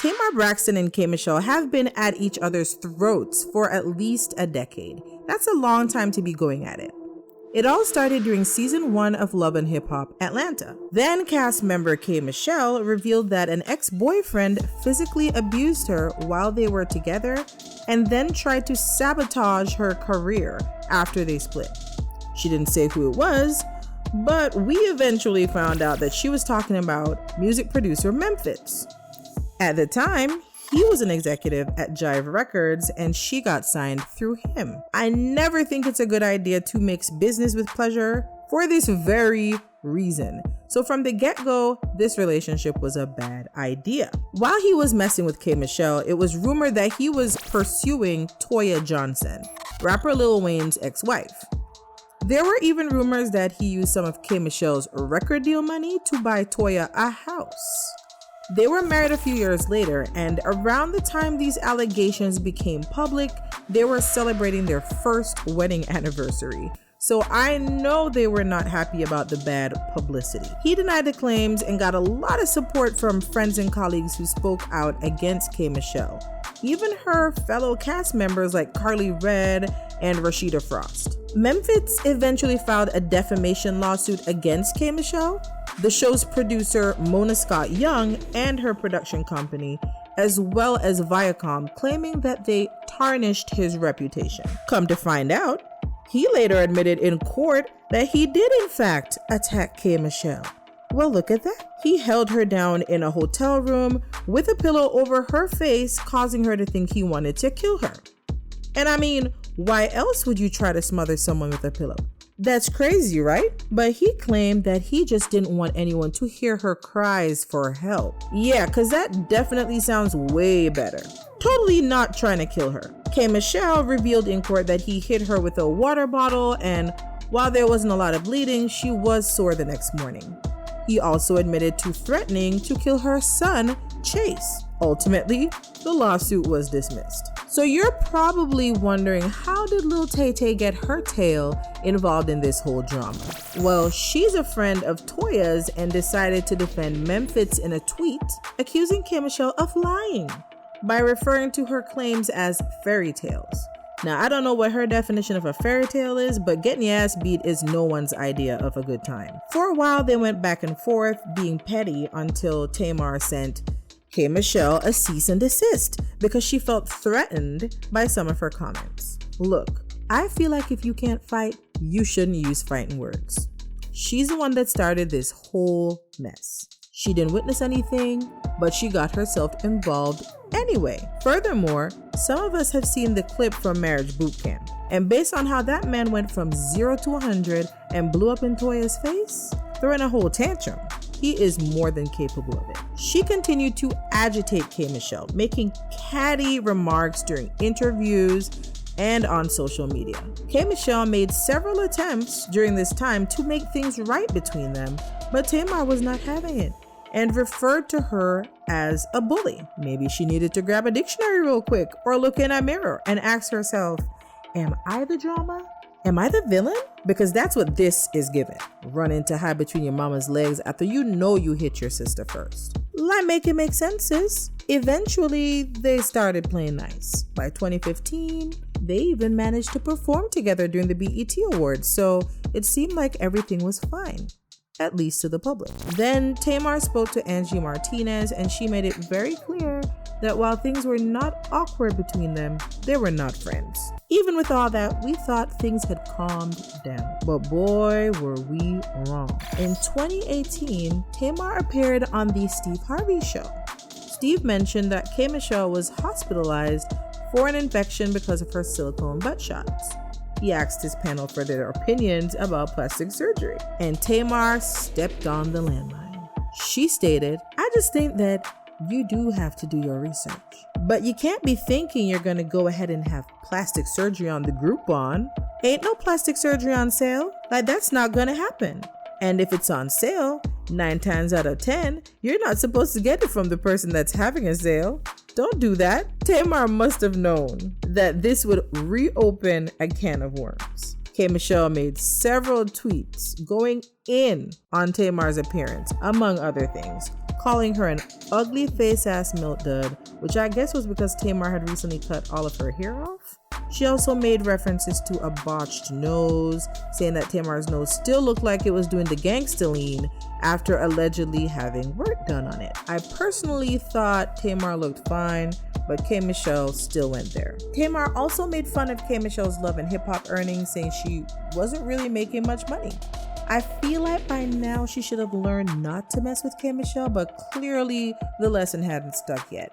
Tamar Braxton and K.Michelle have been at each other's throats for at least a decade. That's a long time to be going at it. It all started during season 1 of Love and Hip Hop Atlanta. Then cast member K.Michelle revealed that an ex-boyfriend physically abused her while they were together and then tried to sabotage her career after they split. She didn't say who it was, but we eventually found out that she was talking about music producer Memphis. At the time, he was an executive at Jive Records and she got signed through him. I never think it's a good idea to mix business with pleasure for this very reason. So from the get-go, this relationship was a bad idea. While he was messing with K.Michelle, it was rumored that he was pursuing Toya Johnson, rapper Lil Wayne's ex-wife. There were even rumors that he used some of K.Michelle's record deal money to buy Toya a house. They were married a few years later, and around the time these allegations became public, they were celebrating their first wedding anniversary. So I know they were not happy about the bad publicity. He denied the claims and got a lot of support from friends and colleagues who spoke out against K.Michelle. Even her fellow cast members like Carly Red and Rashida Frost. Memphis eventually filed a defamation lawsuit against K.Michelle, the show's producer Mona Scott Young, and her production company, as well as Viacom, claiming that they tarnished his reputation. Come to find out, he later admitted in court that he did in fact attack K.Michelle. Well, look at that. He held her down in a hotel room with a pillow over her face, causing her to think he wanted to kill her. And I mean, why else would you try to smother someone with a pillow? That's crazy, right? But he claimed that he just didn't want anyone to hear her cries for help. Yeah, cause that definitely sounds way better. Totally not trying to kill her. K.Michelle revealed in court that he hit her with a water bottle, and while there wasn't a lot of bleeding, she was sore the next morning. He also admitted to threatening to kill her son, Chase. Ultimately, the lawsuit was dismissed. So you're probably wondering, how did Lil Tay Tay get her tail involved in this whole drama? Well, she's a friend of Toya's and decided to defend Memphis in a tweet, accusing K.Michelle of lying by referring to her claims as fairy tales. Now, I don't know what her definition of a fairy tale is, but getting your ass beat is no one's idea of a good time. For a while, they went back and forth, being petty, until Tamar sent K.Michelle a cease and desist because she felt threatened by some of her comments. Look, I feel like if you can't fight, you shouldn't use fighting words. She's the one that started this whole mess. She didn't witness anything, but she got herself involved anyway. Furthermore, some of us have seen the clip from Marriage Boot Camp, and based on how that man went from 0 to 100 and blew up in Toya's face, throwing a whole tantrum, he is more than capable of it. She continued to agitate K.Michelle, making catty remarks during interviews and on social media. K.Michelle made several attempts during this time to make things right between them, but Tamar was not having it and referred to her as a bully. Maybe she needed to grab a dictionary real quick or look in a mirror and ask herself, am I the drama? Am I the villain? Because that's what this is given. Running to hide between your mama's legs after you know you hit your sister first. Like, make it make sense, sis. Eventually, they started playing nice. By 2015, they even managed to perform together during the BET Awards, so it seemed like everything was fine, at least to the public. Then Tamar spoke to Angie Martinez, and she made it very clear that while things were not awkward between them, they were not friends. Even with all that, we thought things had calmed down. But boy, were we wrong. In 2018, Tamar appeared on the Steve Harvey Show. Steve mentioned that K.Michelle was hospitalized for an infection because of her silicone butt shots. He asked his panel for their opinions about plastic surgery, and Tamar stepped on the landmine. She stated, I just think that you do have to do your research. But you can't be thinking you're gonna go ahead and have plastic surgery on the Groupon. Ain't no plastic surgery on sale. Like, that's not gonna happen. And if it's on sale, 9 times out of 10, you're not supposed to get it from the person that's having a sale. Don't do that. Tamar must have known that this would reopen a can of worms. K.Michelle made several tweets going in on Tamar's appearance, among other things, calling her an ugly face-ass milk dud, which I guess was because Tamar had recently cut all of her hair off. She also made references to a botched nose, saying that Tamar's nose still looked like it was doing the gangsta lean after allegedly having work done on it. I personally thought Tamar looked fine, but K.Michelle still went there. Tamar also made fun of K.Michelle's love and hip-hop earnings, saying she wasn't really making much money. I feel like by now she should have learned not to mess with K.Michelle, but clearly the lesson hadn't stuck yet.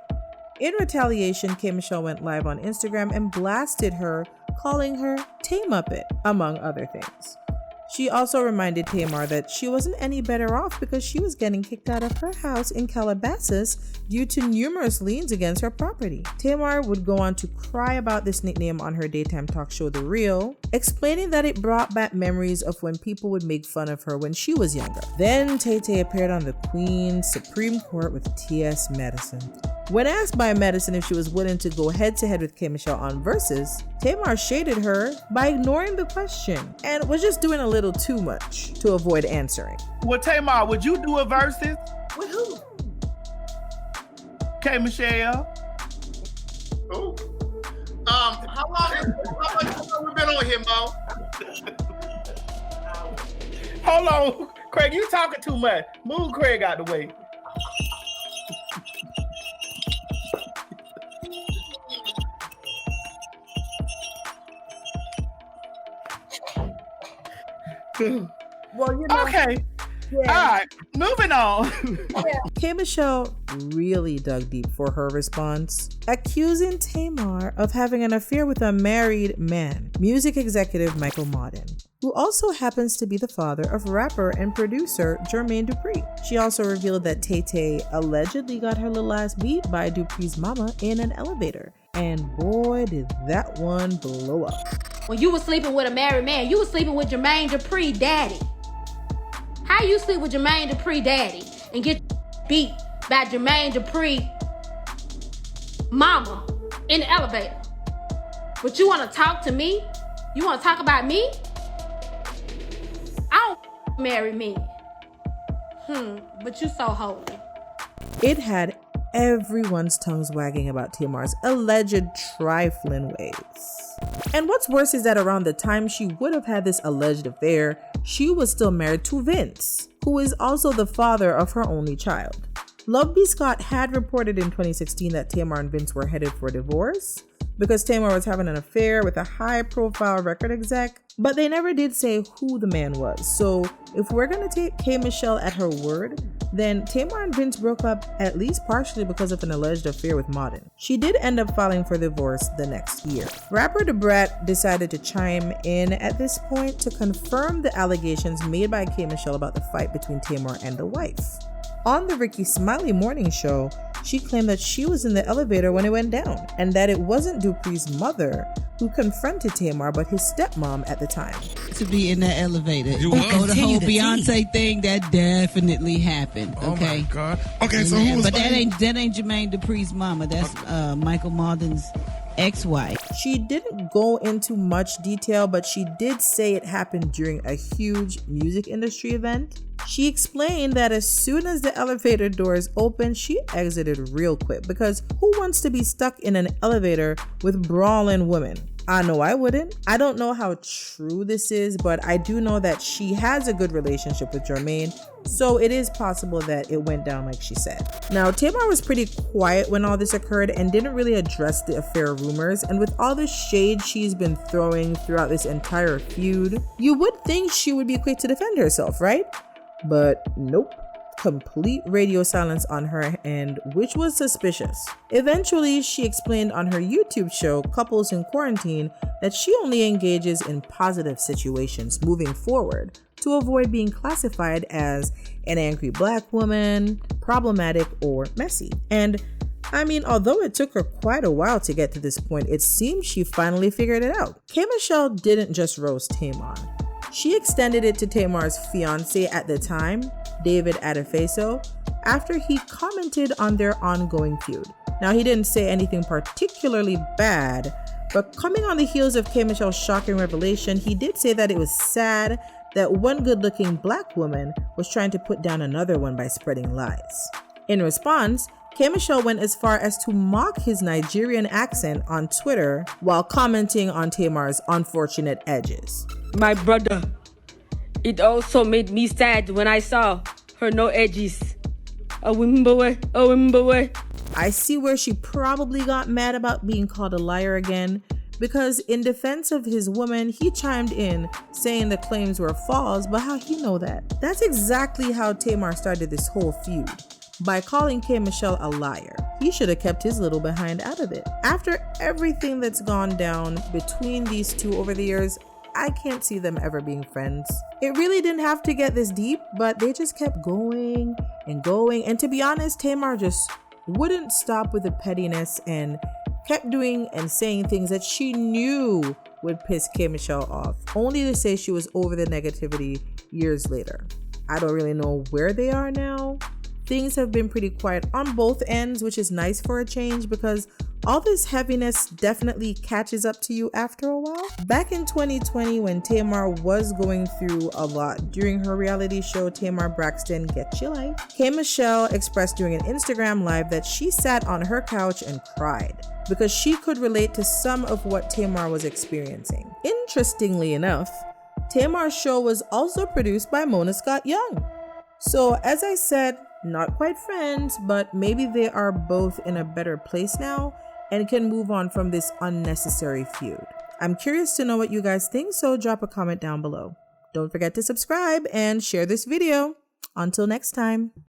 In retaliation, K.Michelle went live on Instagram and blasted her, calling her Tay-Muppet, among other things. She also reminded Tamar that she wasn't any better off because she was getting kicked out of her house in Calabasas due to numerous liens against her property. Tamar would go on to cry about this nickname on her daytime talk show The Real, explaining that it brought back memories of when people would make fun of her when she was younger. Then Tay-Tay appeared on the Queen's Supreme Court with T.S. Madison. When asked by Madison if she was willing to go head-to-head with K.Michelle on Versus, Tamar shaded her by ignoring the question and was just doing a little too much to avoid answering. Well, Tamar, would you do a Versus? With who? K.Michelle. Who? How long have we been on here, Mo? Hold on, Craig, you talking too much. Move Craig out the way. Well, you know. Okay. Yeah. All right. Moving on. K.Michelle really dug deep for her response, accusing Tamar of having an affair with a married man, music executive Michael Modin, who also happens to be the father of rapper and producer Jermaine Dupri. She also revealed that Tay-Tay allegedly got her little ass beat by Dupri's mama in an elevator. And boy, did that one blow up. When you were sleeping with a married man, you were sleeping with Jermaine Dupri daddy. How you sleep with Jermaine Dupri daddy and get beat by Jermaine Dupri mama in the elevator? But you want to talk to me? You want to talk about me? I don't marry me. But you so holy. It had everyone's tongues wagging about Tamar's alleged trifling ways. And what's worse is that around the time she would have had this alleged affair, she was still married to Vince, who is also the father of her only child. Love B. Scott had reported in 2016 that Tamar and Vince were headed for divorce because Tamar was having an affair with a high-profile record exec, but they never did say who the man was. So if we're gonna take K.Michelle at her word, then Tamar and Vince broke up at least partially because of an alleged affair with Modin. She did end up filing for divorce the next year. Rapper Da Brat decided to chime in at this point to confirm the allegations made by K.Michelle about the fight between Tamar and the wife. On the Ricky Smiley morning show, she claimed that she was in the elevator when it went down, and that it wasn't Dupri's mother who confronted Tamar, but his stepmom at the time. To be in that elevator. You The was? whole Beyonce thing, that definitely happened. Okay. Oh my God. Okay, And so who was but that ain't Jermaine Dupri's mama. That's Michael Marden's ex-wife. She didn't go into much detail, but she did say it happened during a huge music industry event. She explained that as soon as the elevator doors opened, she exited real quick because who wants to be stuck in an elevator with brawling women? I know I wouldn't. I don't know how true this is, but I do know that she has a good relationship with Jermaine, so it is possible that it went down like she said. Now, Tamar was pretty quiet when all this occurred and didn't really address the affair rumors, and with all the shade she's been throwing throughout this entire feud, you would think she would be quick to defend herself, right? But nope. Complete radio silence on her end, which was suspicious. Eventually, she explained on her YouTube show, Couples in Quarantine, that she only engages in positive situations moving forward to avoid being classified as an angry black woman, problematic, or messy. And I mean, although it took her quite a while to get to this point, it seems she finally figured it out. K.Michelle didn't just roast Tamar. She extended it to Tamar's fiance at the time, David Adefeso, after he commented on their ongoing feud. Now, he didn't say anything particularly bad, but coming on the heels of K.Michelle's shocking revelation, he did say that it was sad that one good-looking black woman was trying to put down another one by spreading lies. In response, K.Michelle went as far as to mock his Nigerian accent on Twitter while commenting on Tamar's unfortunate edges. My brother, it also made me sad when I saw her no edges. I see where she probably got mad about being called a liar again, because in defense of his woman, he chimed in saying the claims were false, but how he know that? That's exactly how Tamar started this whole feud, by calling K.Michelle a liar. He should have kept his little behind out of it. After everything that's gone down between these two over the years, I can't see them ever being friends. It really didn't have to get this deep, but they just kept going and going. And to be honest, Tamar just wouldn't stop with the pettiness and kept doing and saying things that she knew would piss K.Michelle off, only to say she was over the negativity years later. I don't really know where they are now. Things have been pretty quiet on both ends, which is nice for a change, because all this heaviness definitely catches up to you after a while. Back in 2020, when Tamar was going through a lot during her reality show Tamar Braxton Get Your Life, K.Michelle expressed during an Instagram live that she sat on her couch and cried because she could relate to some of what Tamar was experiencing. Interestingly enough, Tamar's show was also produced by Mona Scott Young. So as I said, not quite friends, but maybe they are both in a better place now and can move on from this unnecessary feud. I'm curious to know what you guys think, so drop a comment down below. Don't forget to subscribe and share this video. Until next time.